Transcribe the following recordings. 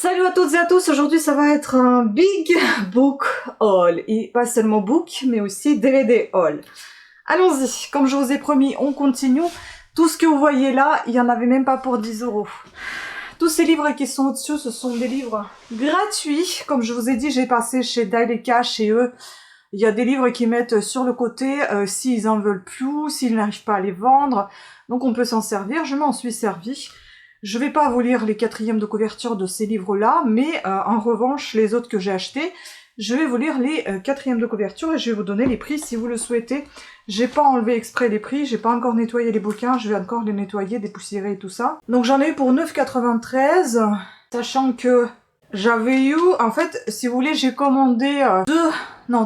Salut à toutes et à tous, aujourd'hui ça va être un big book haul, et pas seulement book mais aussi DVD haul. Allons-y, comme je vous ai promis, on continue. Tout ce que vous voyez là, il y en avait même pas pour 10 €. Tous ces livres qui sont au-dessus, ce sont des livres gratuits. Comme je vous ai dit, j'ai passé chez Daileika, chez eux. Il y a des livres qui mettent sur le côté s'ils en veulent plus, s'ils n'arrivent pas à les vendre. Donc on peut s'en servir, je m'en suis servi. Je vais pas vous lire les quatrièmes de couverture de ces livres-là, mais en revanche, les autres que j'ai achetés, je vais vous lire les quatrièmes de couverture et je vais vous donner les prix si vous le souhaitez. J'ai pas enlevé exprès les prix, j'ai pas encore nettoyé les bouquins, je vais encore les nettoyer, dépoussiérer et tout ça. Donc j'en ai eu pour 9,93 €, sachant que j'avais eu, en fait, si vous voulez, j'ai commandé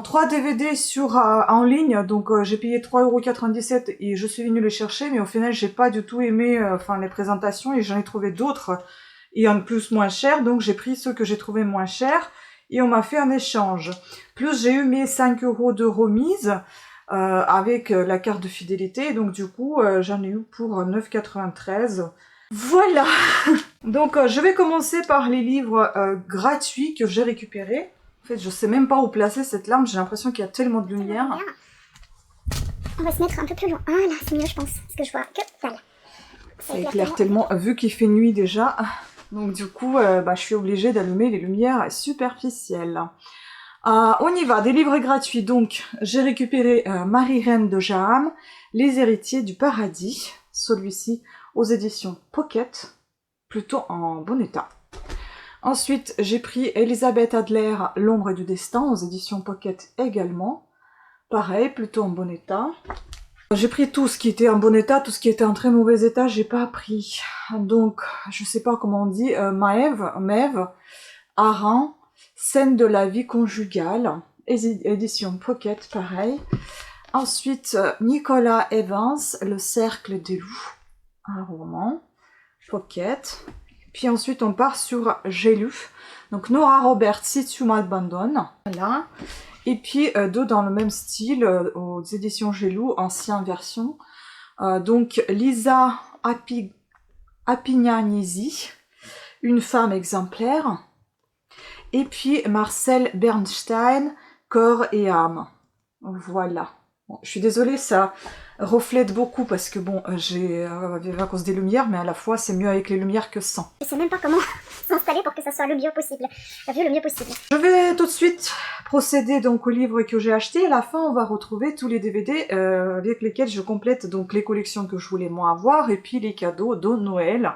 3 DVD en ligne, donc j'ai payé 3,97 € et je suis venue les chercher, mais au final j'ai pas du tout aimé les présentations et j'en ai trouvé d'autres et en plus moins chers, donc j'ai pris ceux que j'ai trouvé moins chers et on m'a fait un échange. Plus j'ai eu mes 5 € de remise avec la carte de fidélité, donc du coup j'en ai eu pour 9,93 €. Voilà. Donc je vais commencer par les livres gratuits que j'ai récupérés. En fait, je sais même pas où placer cette lampe, j'ai l'impression qu'il y a tellement de lumière. On va se mettre un peu plus loin. Ah là, c'est mieux je pense, parce que je vois que dalle. Ça éclaire tellement, vu qu'il fait nuit déjà. Donc du coup, je suis obligée d'allumer les lumières superficielles. On y va, des livres gratuits. Donc, j'ai récupéré Marie-Reine de Jaham, Les héritiers du paradis. Celui-ci aux éditions Pocket, plutôt en bon état. Ensuite, j'ai pris Elisabeth Adler, L'ombre du destin, aux éditions Pocket également. Pareil, plutôt en bon état. J'ai pris tout ce qui était en bon état, tout ce qui était en très mauvais état, j'ai pas pris. Donc, je sais pas comment on dit, Maeve, Aran, Scène de la vie conjugale, édition Pocket, pareil. Ensuite, Nicolas Evans, Le cercle des loups, un roman, Pocket. Puis ensuite, on part sur J'ai lu. Donc, Nora Roberts, Si tu m'abandonnes. Voilà. Et puis, deux dans le même style, aux éditions J'ai lu, ancienne version. Donc, Lisa Apignanesi, Une femme exemplaire. Et puis, Marcel Bernstein, Corps et âme. Voilà. Bon, je suis désolée, ça reflète beaucoup parce que bon, j'ai à cause des lumières, mais à la fois c'est mieux avec les lumières que sans. Je sais même pas comment s'installer pour que ça soit le mieux possible. Le mieux possible. Je vais tout de suite procéder donc aux livres que j'ai achetés. À la fin, on va retrouver tous les DVD avec lesquels je complète donc les collections que je voulais moi avoir et puis les cadeaux de Noël,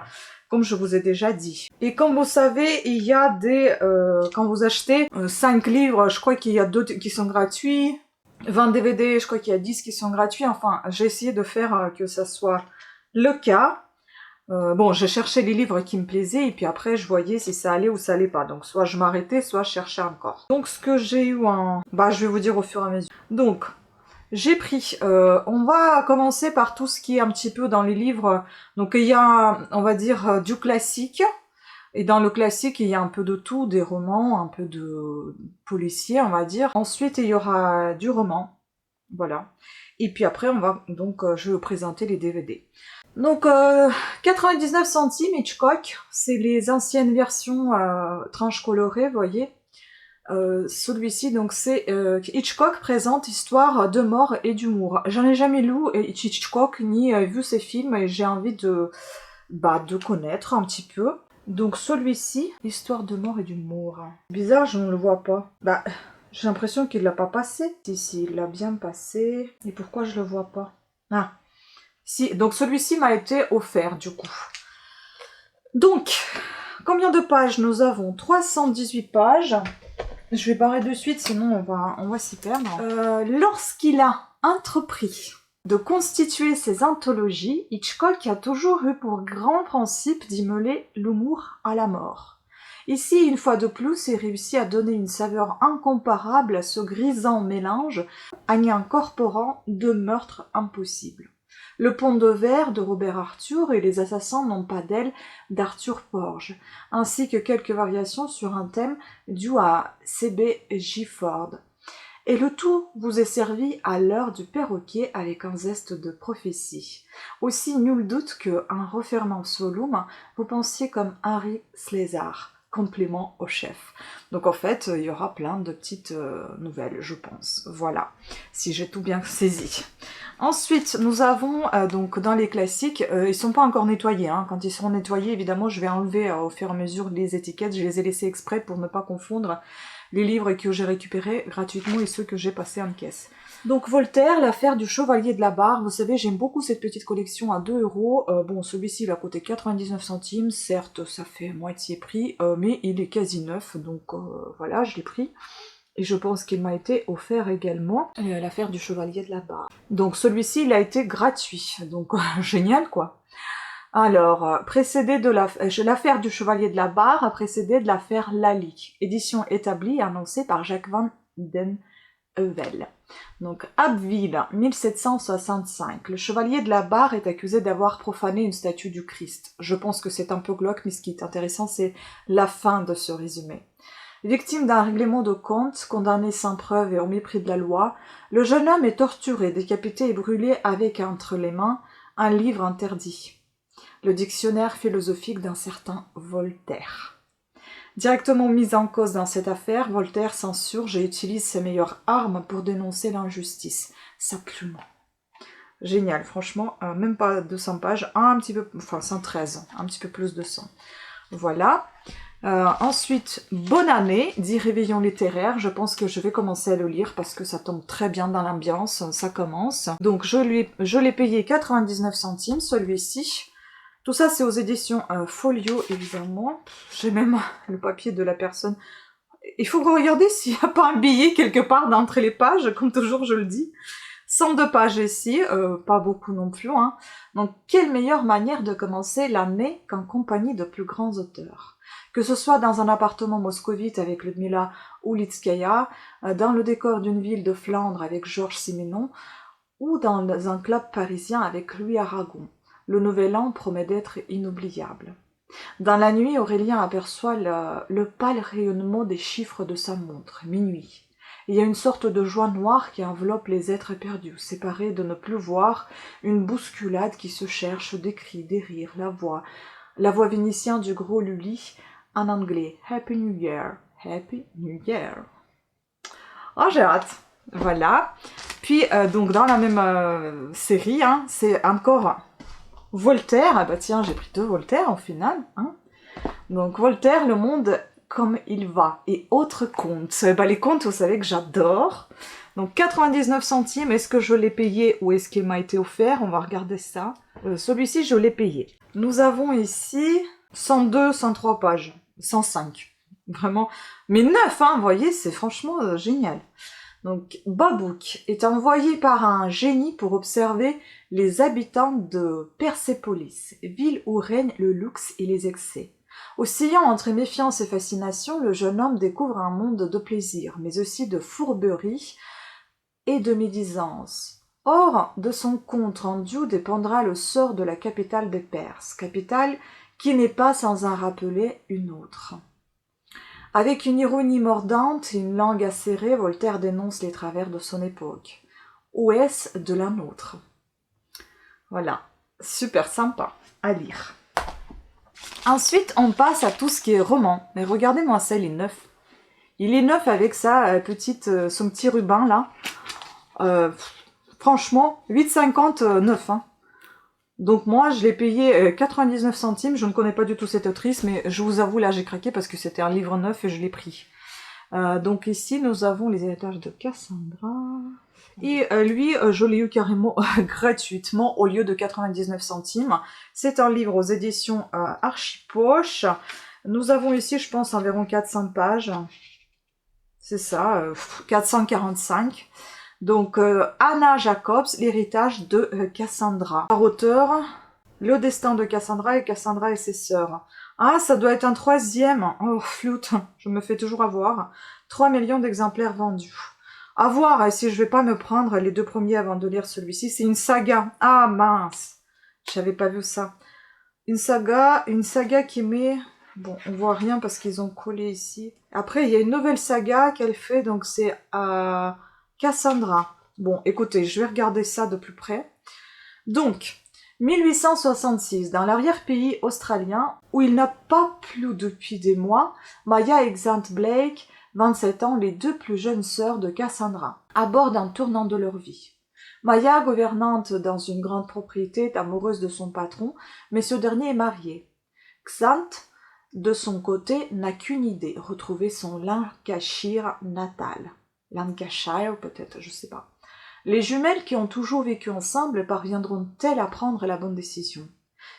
comme je vous ai déjà dit. Et comme vous savez, il y a des... quand vous achetez 5 livres, je crois qu'il y a 2 qui sont gratuits. 20 DVD, je crois qu'il y a 10 qui sont gratuits. Enfin, j'ai essayé de faire que ça soit le cas. Bon, j'ai cherché les livres qui me plaisaient et puis après, je voyais si ça allait ou ça allait pas. Donc, soit je m'arrêtais, soit je cherchais encore. Donc, ce que j'ai eu en... je vais vous dire au fur et à mesure. Donc, j'ai pris... on va commencer par tout ce qui est un petit peu dans les livres. Donc, il y a, on va dire, du classique. Et dans le classique, il y a un peu de tout, des romans, un peu de policiers, on va dire. Ensuite, il y aura du roman, voilà. Et puis après, on va donc, je vais vous présenter les DVD. Donc, 99 centimes Hitchcock, c'est les anciennes versions tranches colorées, vous voyez. Celui-ci, donc c'est Hitchcock présente Histoire de mort et d'humour. J'en ai jamais lu Hitchcock ni vu ses films et j'ai envie de connaître un petit peu. Donc celui-ci, Histoire de mort et d'humour. Bizarre, je ne le vois pas. J'ai l'impression qu'il l'a pas passé. Si, il l'a bien passé. Et pourquoi je le vois pas? Ah, si, donc celui-ci m'a été offert du coup. Donc, combien de pages nous avons? 318 pages. Je vais barrer de suite, sinon on va s'y perdre. Lorsqu'il a entrepris de constituer ses anthologies, Hitchcock a toujours eu pour grand principe d'y mêler l'humour à la mort. Ici, une fois de plus, il réussit à donner une saveur incomparable à ce grisant mélange en y incorporant deux meurtres impossibles. Le pont de verre de Robert Arthur et Les assassins n'ont pas d'aile d'Arthur Porges, ainsi que quelques variations sur un thème dû à C.B. Gifford. Et le tout vous est servi à l'heure du perroquet avec un zeste de prophétie. Aussi nul doute que, en refermant ce volume, vous pensiez comme Henry Slezar. complément au chef. Donc en fait, il y aura plein de petites nouvelles, je pense. Voilà, si j'ai tout bien saisi. Ensuite, nous avons donc dans les classiques, ils sont pas encore nettoyés. Hein. Quand ils seront nettoyés, évidemment, je vais enlever au fur et à mesure les étiquettes. Je les ai laissées exprès pour ne pas confondre les livres que j'ai récupérés gratuitement et ceux que j'ai passés en caisse. Donc Voltaire, l'affaire du chevalier de la barre. Vous savez, j'aime beaucoup cette petite collection à 2 euros. Bon, celui-ci, il a coûté 99 centimes. Certes, ça fait moitié prix, mais il est quasi neuf. Donc voilà, je l'ai pris. Et je pense qu'il m'a été offert également l'affaire du chevalier de la barre. Donc celui-ci, il a été gratuit. Donc génial, quoi. Alors, précédé de l'affaire du chevalier de la barre a précédé de l'affaire Lally. Édition établie et annoncée par Jacques Van Den Heuvel. Donc, Abbeville, 1765. Le chevalier de la barre est accusé d'avoir profané une statue du Christ. Je pense que c'est un peu glauque, mais ce qui est intéressant, c'est la fin de ce résumé. Victime d'un règlement de compte, condamné sans preuve et au mépris de la loi, le jeune homme est torturé, décapité et brûlé avec entre les mains un livre interdit. Le dictionnaire philosophique d'un certain Voltaire. Directement mis en cause dans cette affaire, Voltaire s'insurge et utilise ses meilleures armes pour dénoncer l'injustice. Sa plume. Génial, franchement, même pas 200 pages, un petit peu, enfin 113, un petit peu plus de 100. Voilà. Ensuite, Bonne année, dit Réveillon littéraire. Je pense que je vais commencer à le lire parce que ça tombe très bien dans l'ambiance, ça commence. Donc je l'ai payé 99 centimes, celui-ci. Tout ça, c'est aux éditions Folio, évidemment. J'ai même le papier de la personne. Il faut regarder s'il n'y a pas un billet quelque part d'entre les pages, comme toujours je le dis. 102 pages ici, pas beaucoup non plus. Hein. Donc, quelle meilleure manière de commencer l'année qu'en compagnie de plus grands auteurs. Que ce soit dans un appartement moscovite avec Ludmila Ulitskaya, dans le décor d'une ville de Flandre avec Georges Simenon, ou dans un club parisien avec Louis Aragon. Le nouvel an promet d'être inoubliable. Dans la nuit, Aurélien aperçoit le pâle rayonnement des chiffres de sa montre, minuit. Il y a une sorte de joie noire qui enveloppe les êtres perdus, séparés de ne plus voir, une bousculade qui se cherche, des cris, des rires, la voix vénitienne du gros Lully, en anglais. Happy New Year, Happy New Year. Oh, j'ai hâte. Voilà. Puis, donc, dans la même série, hein, c'est encore Voltaire. Ah bah tiens, j'ai pris 2 Voltaire au final. Hein. Donc, Voltaire, le monde comme il va. Et autres contes. Bah, les contes, vous savez que j'adore. Donc, 99 centimes. Est-ce que je l'ai payé ou est-ce qu'il m'a été offert? On va regarder ça. Celui-ci, je l'ai payé. Nous avons ici 102, 103 pages. 105. Vraiment. Mais 9, hein, vous voyez, c'est franchement génial. Donc, Babouk est envoyé par un génie pour observer les habitants de Persépolis, ville où règne le luxe et les excès. Oscillant entre méfiance et fascination, le jeune homme découvre un monde de plaisir, mais aussi de fourberie et de médisance. Or, de son compte rendu dépendra le sort de la capitale des Perses, capitale qui n'est pas sans en rappeler une autre. Avec une ironie mordante et une langue acérée, Voltaire dénonce les travers de son époque. Ou est-ce de la nôtre? Voilà, super sympa à lire. Ensuite, on passe à tout ce qui est roman. Mais regardez-moi ça, il est neuf. Il est neuf avec son petit ruban là. Franchement, 8,59. Hein. Donc moi, je l'ai payé 99 centimes. Je ne connais pas du tout cette autrice, mais je vous avoue, là, j'ai craqué parce que c'était un livre neuf et je l'ai pris. Donc ici, nous avons les héritages de Cassandra. Et lui, je l'ai eu carrément gratuitement au lieu de 99 centimes. C'est un livre aux éditions Archipoche. Nous avons ici, je pense, environ 400 pages. C'est ça, 445. Donc, Anna Jacobs, l'héritage de Cassandra. Par auteur, Le destin de Cassandra et Cassandra et ses sœurs. Ah, ça doit être un 3e. Oh, flûte, je me fais toujours avoir. 3 millions d'exemplaires vendus. À voir, et si je vais pas me prendre les 2 premiers avant de lire celui-ci. C'est une saga. Ah, mince. J'avais pas vu ça. Une saga qui met... Bon, on voit rien parce qu'ils ont collé ici. Après, il y a une nouvelle saga qu'elle fait, donc c'est... Cassandra. Bon, écoutez, je vais regarder ça de plus près. Donc, 1866, dans l'arrière-pays australien, où il n'a pas plu depuis des mois, Maya et Xant Blake, 27 ans, les deux plus jeunes sœurs de Cassandra, abordent un tournant de leur vie. Maya, gouvernante dans une grande propriété, est amoureuse de son patron, mais ce dernier est marié. Xant, de son côté, n'a qu'une idée, retrouver son Lancashire natal. Lancashire, peut-être, je sais pas. Les jumelles qui ont toujours vécu ensemble parviendront-elles à prendre la bonne décision?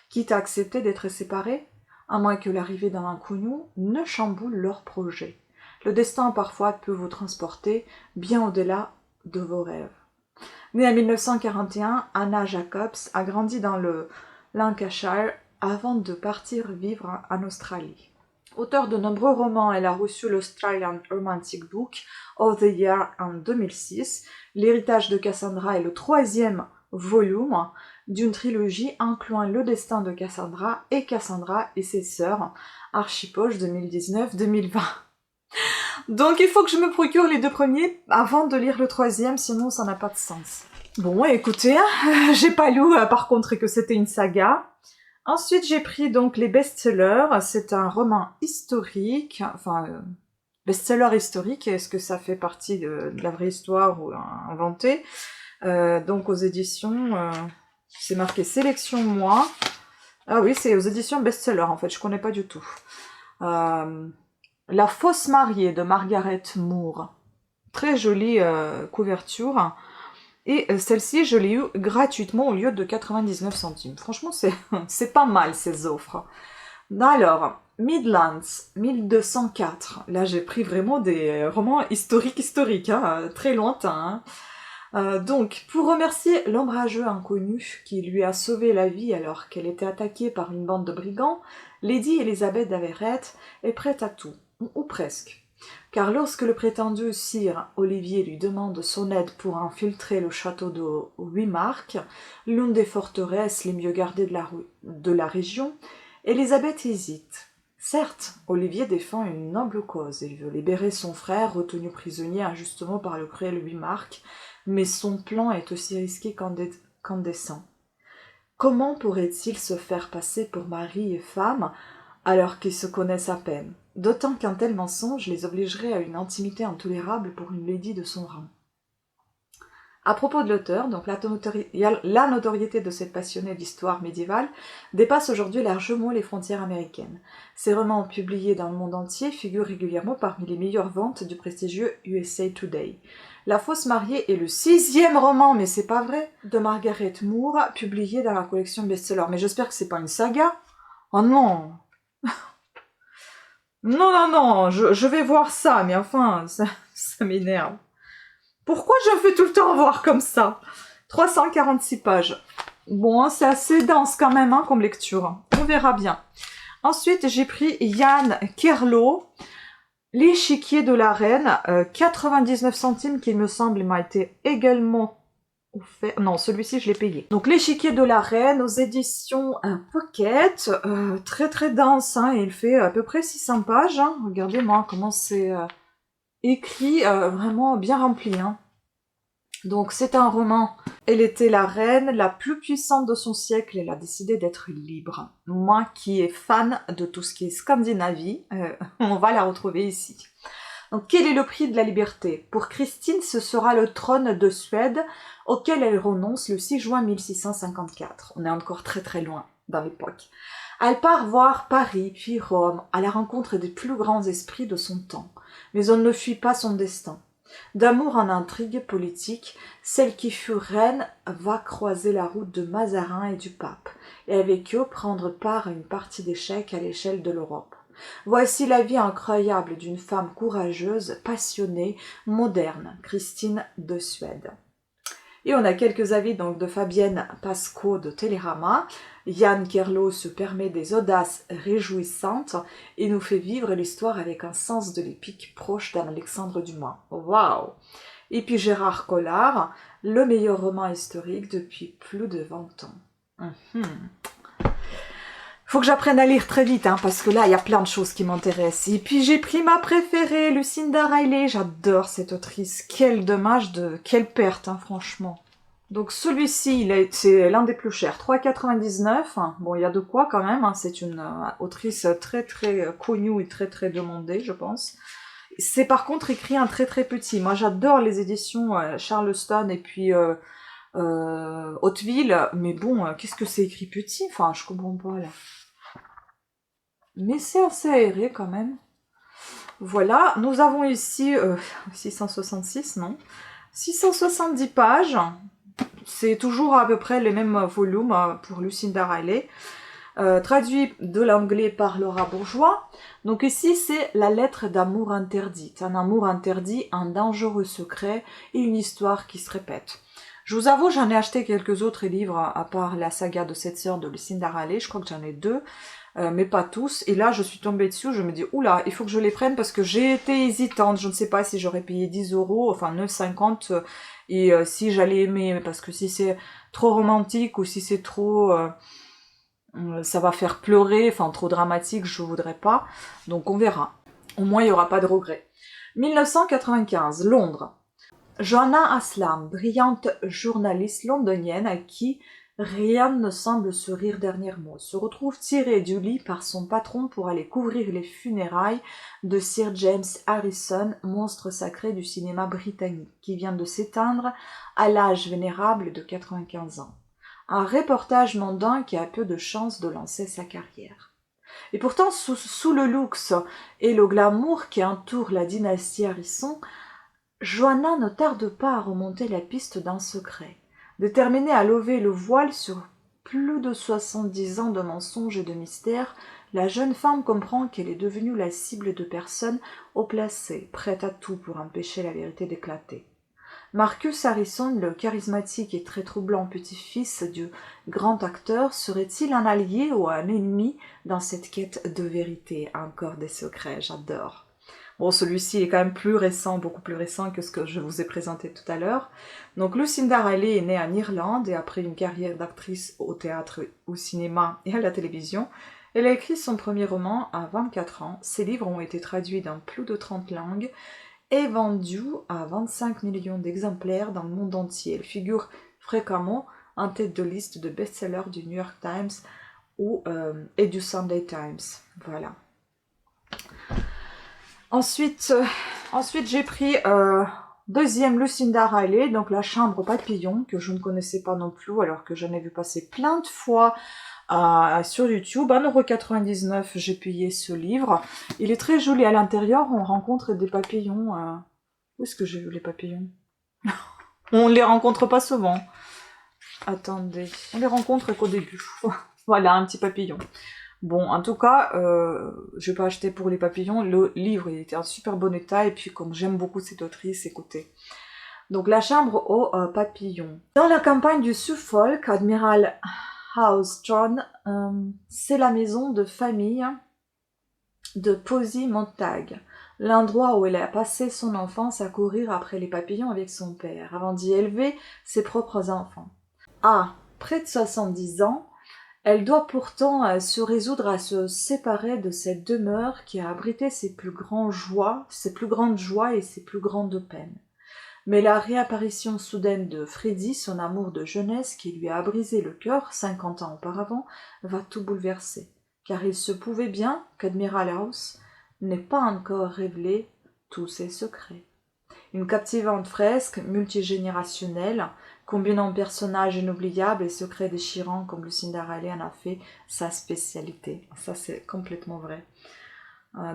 Quitte à accepter d'être séparées, à moins que l'arrivée d'un inconnu ne chamboule leur projet. Le destin parfois peut vous transporter bien au-delà de vos rêves. Née en 1941, Anna Jacobs a grandi dans le Lancashire avant de partir vivre en Australie. Auteure de nombreux romans, elle a reçu l'Australian Romantic Book of the Year en 2006. L'héritage de Cassandra est le 3e volume d'une trilogie incluant le destin de Cassandra et ses sœurs, Archipoche 2019-2020. Donc il faut que je me procure les 2 premiers avant de lire le 3e, sinon ça n'a pas de sens. Bon, écoutez, j'ai pas lu par contre que c'était une saga. Ensuite, j'ai pris donc les best-sellers. C'est un roman historique, best-seller historique. Est-ce que ça fait partie de la vraie histoire ou inventé? Donc aux éditions, c'est marqué Sélection Moi. Ah oui, c'est aux éditions best-seller en fait, je connais pas du tout. La fausse mariée de Margaret Moore. Très jolie couverture. Et celle-ci, je l'ai eue gratuitement au lieu de 99 centimes. Franchement, c'est pas mal ces offres. Alors, Midlands, 1204. Là, j'ai pris vraiment des romans historiques, hein, très lointains. Hein. Donc, pour remercier l'ombrageux inconnu qui lui a sauvé la vie alors qu'elle était attaquée par une bande de brigands, Lady Elizabeth d'Averett est prête à tout, ou presque. Car lorsque le prétendu sire Olivier lui demande son aide pour infiltrer le château de Wimmark, l'une des forteresses les mieux gardées de la région, Elisabeth hésite. Certes, Olivier défend une noble cause, il veut libérer son frère retenu prisonnier injustement par le cruel Wimmark, mais son plan est aussi risqué qu'indécent. Comment pourrait-il se faire passer pour mari et femme alors qu'ils se connaissent à peine? D'autant qu'un tel mensonge les obligerait à une intimité intolérable pour une lady de son rang. À propos de l'auteur, donc la notoriété de cette passionnée d'histoire médiévale dépasse aujourd'hui largement les frontières américaines. Ses romans publiés dans le monde entier figurent régulièrement parmi les meilleures ventes du prestigieux USA Today. La fausse mariée est le 6e roman, mais c'est pas vrai, de Margaret Moore, publié dans la collection best-seller. Mais j'espère que c'est pas une saga. Oh non! Non, je vais voir ça, mais enfin, ça m'énerve. Pourquoi je fais tout le temps voir comme ça? 346 pages. Bon, c'est assez dense quand même, hein, comme lecture. On verra bien. Ensuite, j'ai pris Yann Kerlo, L'échiquier de la reine, 99 centimes, qui me semble m'a été également offert. Non, celui-ci, je l'ai payé. Donc, L'échiquier de la reine, aux éditions Pocket, très très dense, hein, et il fait à peu près 600 pages. Hein. Regardez-moi comment c'est écrit, vraiment bien rempli. Hein. Donc, c'est un roman. Elle était la reine la plus puissante de son siècle. Elle a décidé d'être libre. Moi qui est fan de tout ce qui est Scandinavie, on va la retrouver ici. Donc, quel est le prix de la liberté? Pour Christine, ce sera le trône de Suède, auquel elle renonce le 6 juin 1654. On est encore très très loin dans l'époque. Elle part voir Paris, puis Rome, à la rencontre des plus grands esprits de son temps. Mais on ne fuit pas son destin. D'amour en intrigue politique, celle qui fut reine va croiser la route de Mazarin et du pape, et avec eux prendre part à une partie d'échecs à l'échelle de l'Europe. Voici la vie incroyable d'une femme courageuse, passionnée, moderne, Christine de Suède. Et on a quelques avis donc de Fabienne Pasco de Télérama. Yann Kerlo se permet des audaces réjouissantes et nous fait vivre l'histoire avec un sens de l'épique proche d'Alexandre Dumas. Waouh! Et puis Gérard Collard, le meilleur roman historique depuis plus de 20 ans. Faut que j'apprenne à lire très vite, hein, parce que là, il y a plein de choses qui m'intéressent. Et puis j'ai pris ma préférée, Lucinda Riley. J'adore cette autrice. Quel dommage, quelle perte, hein, franchement. Donc celui-ci, c'est l'un des plus chers, 3,99 €. Bon, il y a de quoi quand même, hein. C'est une autrice très très connue et très très demandée, je pense. C'est par contre écrit un très très petit. Moi j'adore les éditions Charleston et puis Hauteville, mais bon, qu'est-ce que c'est écrit petit? Enfin, je comprends pas là. Mais c'est assez aéré quand même. Voilà, nous avons ici 666, non 670 pages. C'est toujours à peu près les mêmes volumes pour Lucinda Riley. Traduit de l'anglais par Laura Bourgeois. Donc ici, c'est la lettre d'amour interdite. Un amour interdit, un dangereux secret et une histoire qui se répète. Je vous avoue, j'en ai acheté quelques autres livres, à part la saga de 7 sœurs de Lucinda Riley. Je crois que j'en ai 2, mais pas tous. Et là, je suis tombée dessus, je me dis, oula, il faut que je les prenne parce que j'ai été hésitante. Je ne sais pas si j'aurais payé 10 €, enfin 9,50 €, et si j'allais aimer, parce que si c'est trop romantique ou si c'est trop... ça va faire pleurer, enfin trop dramatique, je voudrais pas. Donc on verra. Au moins il n'y aura pas de regrets. 1995, Londres. Joanna Aslam, brillante journaliste londonienne à qui rien ne semble sourire dernièrement, se retrouve tirée du lit par son patron pour aller couvrir les funérailles de Sir James Harrison, monstre sacré du cinéma britannique, qui vient de s'éteindre à l'âge vénérable de 95 ans. Un reportage mondain qui a peu de chances de lancer sa carrière. Et pourtant, sous le luxe et le glamour qui entourent la dynastie Harrison, Joanna ne tarde pas à remonter la piste d'un secret. Déterminée à lever le voile sur plus de 70 ans de mensonges et de mystères, la jeune femme comprend qu'elle est devenue la cible de personnes haut placées, prêtes à tout pour empêcher la vérité d'éclater. Marcus Harrison, le charismatique et très troublant petit-fils du grand acteur, serait-il un allié ou un ennemi dans cette quête de vérité? Encore des secrets, j'adore. Bon, celui-ci est quand même plus récent, beaucoup plus récent que ce que je vous ai présenté tout à l'heure. Donc Lucinda Riley est née en Irlande et après une carrière d'actrice au théâtre, au cinéma et à la télévision, elle a écrit son premier roman à 24 ans. Ses livres ont été traduits dans plus de 30 langues et vendu à 25 millions d'exemplaires dans le monde entier. Elle figure fréquemment en tête de liste de best-sellers du New York Times et du Sunday Times. Voilà. Ensuite j'ai pris deuxième Lucinda Riley, donc La Chambre Papillon, que je ne connaissais pas non plus, alors que j'en ai vu passer plein de fois sur YouTube. 1,99 €, j'ai payé ce livre. Il est très joli à l'intérieur, on rencontre des papillons. Où est-ce que j'ai vu les papillons? On les rencontre pas souvent. Attendez, on les rencontre qu'au début. Voilà, un petit papillon. Bon, en tout cas, je vais pas acheter pour les papillons. Le livre, il était en super bon état. Et puis, comme j'aime beaucoup cette autrice, écoutez. Donc, La Chambre aux papillons. Dans la campagne du Suffolk, Admiral House John, c'est la maison de famille de Posy Montag, l'endroit où elle a passé son enfance à courir après les papillons avec son père, avant d'y élever ses propres enfants. À près de 70 ans, elle doit pourtant se résoudre à se séparer de cette demeure qui a abrité ses plus grandes joies et ses plus grandes peines. Mais la réapparition soudaine de Freddy, son amour de jeunesse qui lui a brisé le cœur 50 ans auparavant, va tout bouleverser. Car il se pouvait bien qu'Admiral House n'ait pas encore révélé tous ses secrets. Une captivante fresque multigénérationnelle, combinant personnages inoubliables et secrets déchirants comme Lucinda Riley en a fait sa spécialité. Ça, c'est complètement vrai.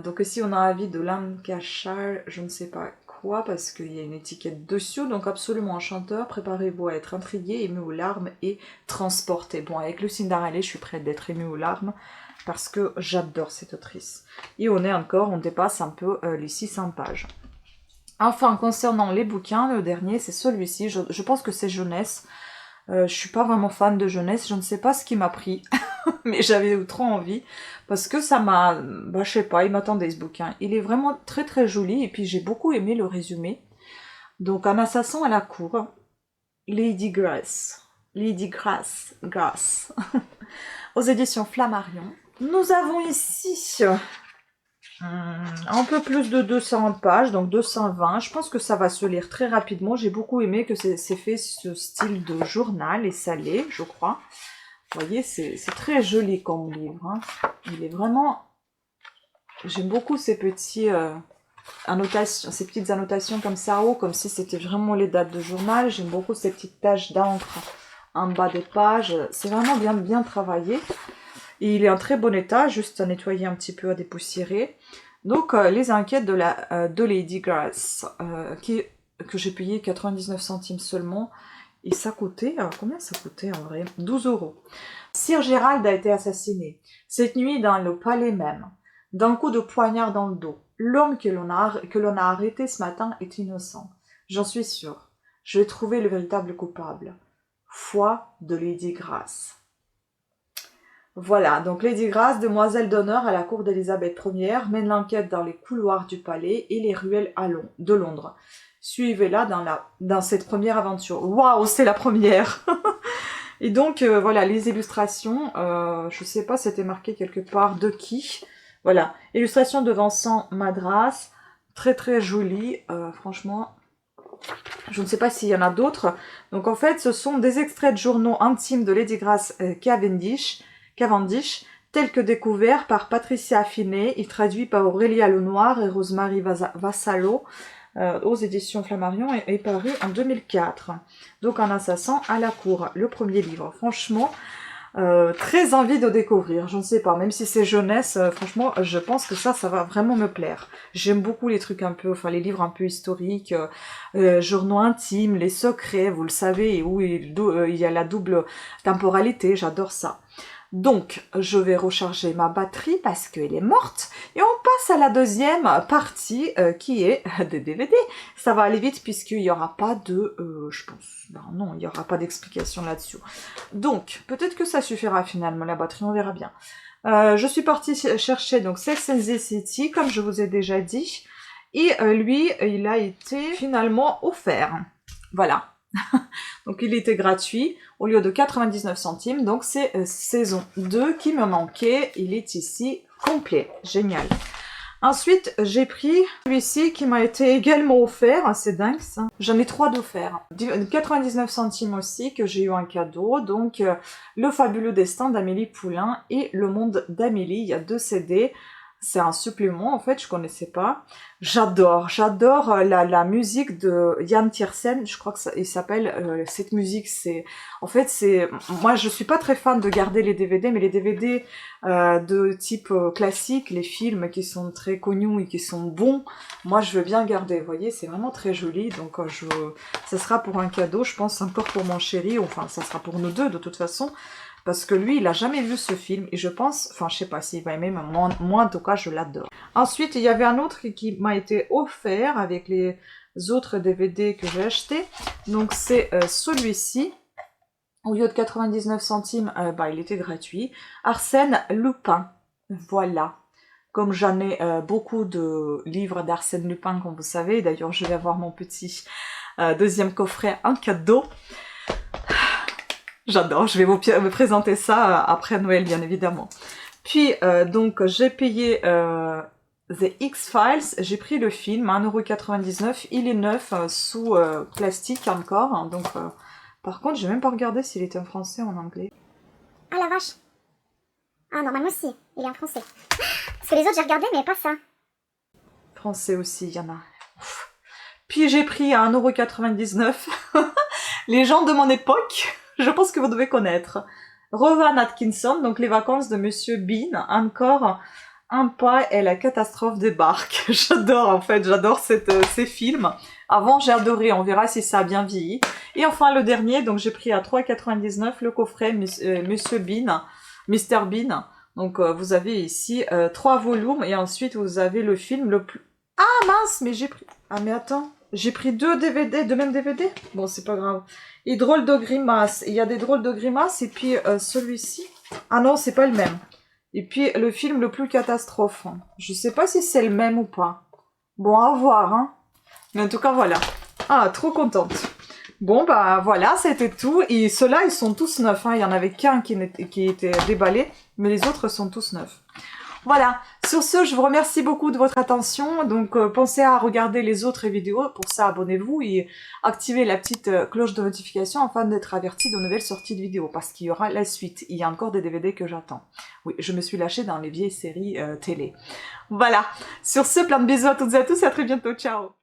Donc ici, on a un avis de Lancashire, je ne sais pas quoi, parce qu'il y a une étiquette dessus. Donc absolument enchanteur, préparez-vous à être intrigué, ému aux larmes et transporté. Bon, avec Lucinda Riley, je suis prête d'être émue aux larmes, parce que j'adore cette autrice. Et on dépasse un peu les 600 pages. Enfin, concernant les bouquins, le dernier, c'est celui-ci. Je pense que c'est jeunesse. Je suis pas vraiment fan de jeunesse. Je ne sais pas ce qui m'a pris, mais j'avais trop envie. Parce que ça m'a... je sais pas, il m'attendait ce bouquin. Il est vraiment très très joli. Et puis j'ai beaucoup aimé le résumé. Donc, Un assassin à la cour. Lady Grace. Aux éditions Flammarion. Nous avons ici Un peu plus de 200 pages, donc 220. Je pense que ça va se lire très rapidement. J'ai beaucoup aimé que c'est fait ce style de journal et ça l'est, je crois. Vous voyez, c'est très joli comme livre. Hein. Il est vraiment... J'aime beaucoup ces petits... annotations, ces petites annotations comme ça haut, comme si c'était vraiment les dates de journal. J'aime beaucoup ces petites taches d'encre en bas des pages. C'est vraiment bien travaillé. Et il est en très bon état, juste à nettoyer un petit peu, à dépoussiérer. Donc, les enquêtes de Lady Grace, que j'ai payé 99 centimes seulement. Et ça coûtait, alors combien ça coûtait en vrai? 12 €. Sir Gérald a été assassiné, cette nuit dans le palais même, d'un coup de poignard dans le dos. L'homme que l'on a arrêté ce matin est innocent. J'en suis sûre. Je vais trouver le véritable coupable. Foi de Lady Grace. Voilà, donc Lady Grace, demoiselle d'honneur à la cour d'Élisabeth Ière, mène l'enquête dans les couloirs du palais et les ruelles de Londres. Suivez-la dans cette première aventure. Waouh, c'est la première. Et donc, voilà, les illustrations, je sais pas, c'était marqué quelque part de qui. Voilà, illustration de Vincent Madras, très joli, franchement, je ne sais pas s'il y en a d'autres. Donc en fait, ce sont des extraits de journaux intimes de Lady Grace Cavendish, tels que découverts par Patricia Affiné et traduits par Aurélia Lenoir et Rosemary Vassallo, aux éditions Flammarion est paru en 2004. Donc un assassin à la cour, le premier livre. Franchement, très envie de découvrir, je ne sais pas, même si c'est jeunesse, franchement, je pense que ça va vraiment me plaire. J'aime beaucoup les trucs un peu, enfin les livres un peu historiques, journaux intimes, les secrets, vous le savez, où il y a la double temporalité, j'adore ça. Donc, je vais recharger ma batterie parce qu'elle est morte. Et on passe à la deuxième partie qui est des DVD. Ça va aller vite puisqu'il n'y aura pas de... je pense... Ben non, il n'y aura pas d'explication là-dessus. Donc, peut-être que ça suffira finalement, la batterie, on verra bien. Je suis partie chercher donc Sex and the City, comme je vous ai déjà dit. Et lui, il a été finalement offert. Voilà. Donc il était gratuit au lieu de 99 centimes. Donc c'est saison 2 qui me manquait. Il est ici complet. Génial. Ensuite, j'ai pris celui-ci qui m'a été également offert. C'est dingue ça. J'en ai 3 d'offerts. 99 centimes aussi que j'ai eu en cadeau. Donc Le fabuleux destin d'Amélie Poulain et Le monde d'Amélie. Il y a 2 CD. C'est un supplément, en fait, je connaissais pas. J'adore la musique de Yann Tiersen, je crois que il s'appelle, cette musique, c'est... En fait, c'est... Moi, je suis pas très fan de garder les DVD, mais les DVD de type classique, les films qui sont très connus et qui sont bons, moi, je veux bien garder, vous voyez, c'est vraiment très joli, donc ça sera pour un cadeau, je pense, encore pour mon chéri, enfin, ça sera pour nous deux, de toute façon, parce que lui, il a jamais vu ce film, et je pense, enfin, je sais pas s'il va aimer, mais moi, en tout cas, je l'adore. Ensuite, il y avait un autre qui m'a été offert avec les autres DVD que j'ai achetés. Donc, c'est celui-ci. Au lieu de 99 centimes, il était gratuit. Arsène Lupin. Voilà. Comme j'en ai beaucoup de livres d'Arsène Lupin, comme vous savez. D'ailleurs, je vais avoir mon petit deuxième coffret en cadeau. J'adore, je vais vous présenter ça après Noël, bien évidemment. Puis, donc, j'ai payé The X-Files. J'ai pris le film à 1,99 €. Il est neuf, sous plastique encore. Hein, donc, par contre, j'ai même pas regardé s'il était en français ou en anglais. Ah la vache. Ah normalement si, il est en français. Parce que les autres j'ai regardé mais pas ça. Français aussi, il y en a. Ouf. Puis j'ai pris à 1,99 €. Les gens de mon époque, je pense que vous devez connaître. Rowan Atkinson, donc Les vacances de Monsieur Bean, encore un pas et la catastrophe des barques. J'adore en fait, j'adore ces films. Avant j'ai adoré, on verra si ça a bien vieilli. Et enfin le dernier, donc j'ai pris à 3,99 € le coffret Monsieur Bean, Mr Bean. Donc vous avez ici 3 volumes et ensuite vous avez le film le plus... Ah mince, mais j'ai pris... Ah mais attends, j'ai pris 2 DVD, 2 mêmes DVD. Bon c'est pas grave. Et drôle de grimace. Il y a des drôles de grimaces. Et puis celui-ci. Ah non, c'est pas le même. Et puis le film le plus catastrophe. Je sais pas si c'est le même ou pas. Bon, à voir. Hein. Mais en tout cas, voilà. Ah, trop contente. Bon, bah voilà, c'était tout. Et ceux-là, ils sont tous neufs. Hein. Il y en avait qu'un qui était déballé. Mais les autres sont tous neufs. Voilà, sur ce, je vous remercie beaucoup de votre attention. Donc, pensez à regarder les autres vidéos. Pour ça, abonnez-vous et activez la petite cloche de notification afin d'être averti de nouvelles sorties de vidéos. Parce qu'il y aura la suite. Il y a encore des DVD que j'attends. Oui, je me suis lâchée dans les vieilles séries télé. Voilà, sur ce, plein de bisous à toutes et à tous et à très bientôt. Ciao!